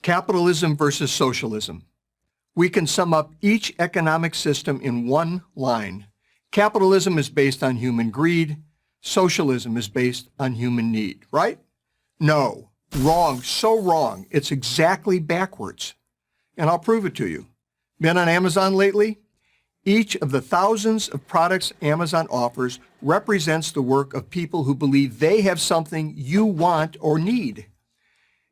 Capitalism versus socialism. We can sum up each economic system in one line. Capitalism is based on human greed. Socialism is based on human need, right? No, wrong, so wrong. It's exactly backwards. And I'll prove it to you. Been on Amazon lately? Each of the thousands of products Amazon offers represents the work of people who believe they have something you want or need.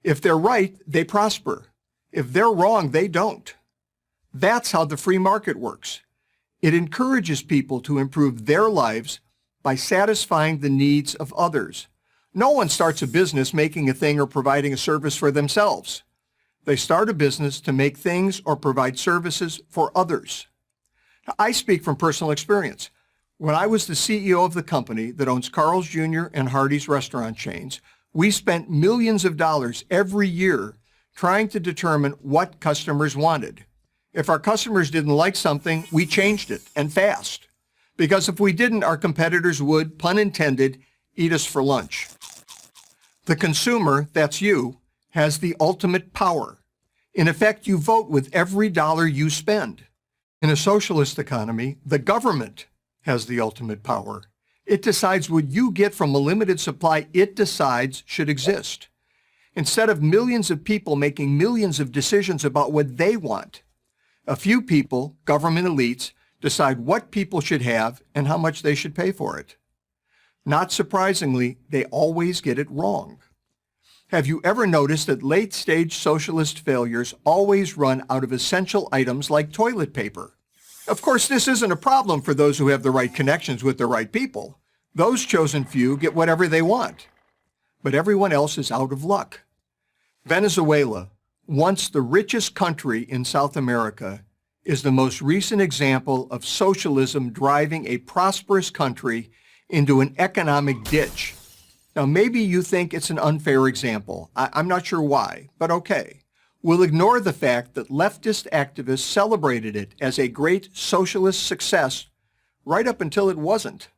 If they're right, they prosper. If they're wrong, they don't. That's how the free market works. It encourages people to improve their lives by satisfying the needs of others. No one starts a business making a thing or providing a service for themselves. They start a business to make things or provide services for others. Now, I speak from personal experience. When I was the CEO of the company that owns Carl's Jr. and Hardee's restaurant chains, we spent millions of dollars every year trying to determine what customers wanted. If our customers didn't like something, we changed it, and fast. Because if we didn't, our competitors would, pun intended, eat us for lunch. The consumer, that's you, has the ultimate power. In effect, you vote with every dollar you spend. In a socialist economy, the government has the ultimate power. It decides what you get from a limited supply it decides should exist. Instead of millions of people making millions of decisions about what they want, a few people, government elites, decide what people should have and how much they should pay for it. Not surprisingly, they always get it wrong. Have you ever noticed that late-stage socialist failures always run out of essential items like toilet paper? Of course, this isn't a problem for those who have the right connections with the right people. Those chosen few get whatever they want. But everyone else is out of luck. Venezuela, once the richest country in South America, is the most recent example of socialism driving a prosperous country into an economic ditch. Now, maybe you think it's an unfair example. I'm not sure why, but okay. We'll ignore the fact that leftist activists celebrated it as a great socialist success right up until it wasn't.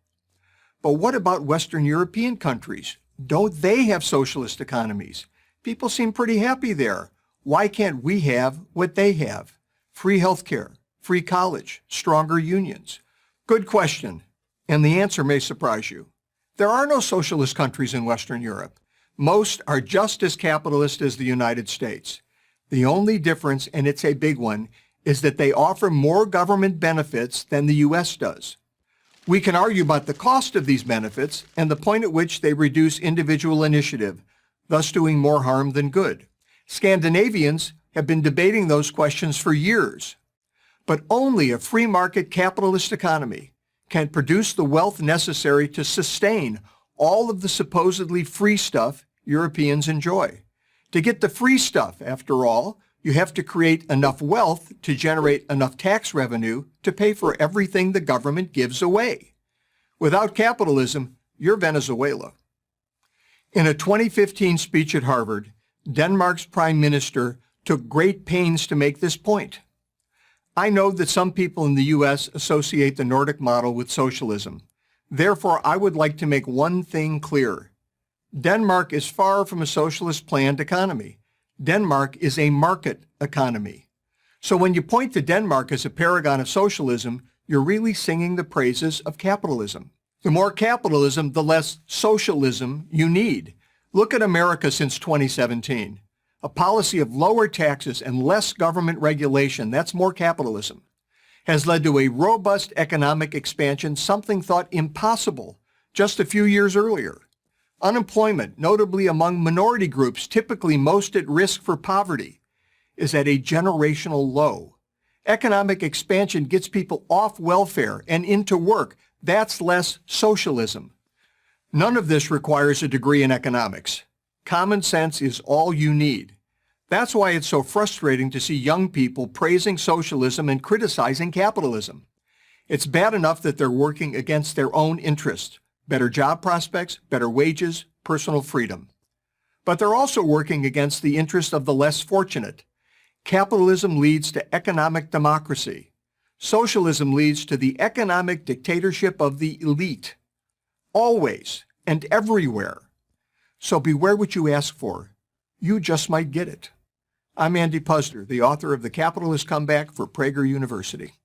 But what about Western European countries? Don't they have socialist economies? People seem pretty happy there. Why can't we have what they have? Free healthcare, free college, stronger unions. Good question, and the answer may surprise you. There are no socialist countries in Western Europe. Most are just as capitalist as the United States. The only difference, and it's a big one, is that they offer more government benefits than the U.S. does. We can argue about the cost of these benefits and the point at which they reduce individual initiative, thus doing more harm than good. Scandinavians have been debating those questions for years. But only a free market capitalist economy can produce the wealth necessary to sustain all of the supposedly free stuff Europeans enjoy. To get the free stuff, after all, you have to create enough wealth to generate enough tax revenue to pay for everything the government gives away. Without capitalism, you're Venezuela. In a 2015 speech at Harvard, Denmark's prime minister took great pains to make this point. I know that some people in the U.S. associate the Nordic model with socialism. Therefore, I would like to make one thing clear. Denmark is far from a socialist planned economy. Denmark is a market economy. So when you point to Denmark as a paragon of socialism, you're really singing the praises of capitalism. The more capitalism, the less socialism you need. Look at America since 2017. A policy of lower taxes and less government regulation, that's more capitalism, has led to a robust economic expansion, something thought impossible just a few years earlier. Unemployment, notably among minority groups typically most at risk for poverty, is at a generational low. Economic expansion gets people off welfare and into work. That's less socialism. None of this requires a degree in economics. Common sense is all you need. That's why it's so frustrating to see young people praising socialism and criticizing capitalism. It's bad enough that they're working against their own interests. Better job prospects, better wages, personal freedom. But they're also working against the interests of the less fortunate. Capitalism leads to economic democracy. Socialism leads to the economic dictatorship of the elite. Always and everywhere. So beware what you ask for. You just might get it. I'm Andy Puzder, the author of The Capitalist Comeback for Prager University.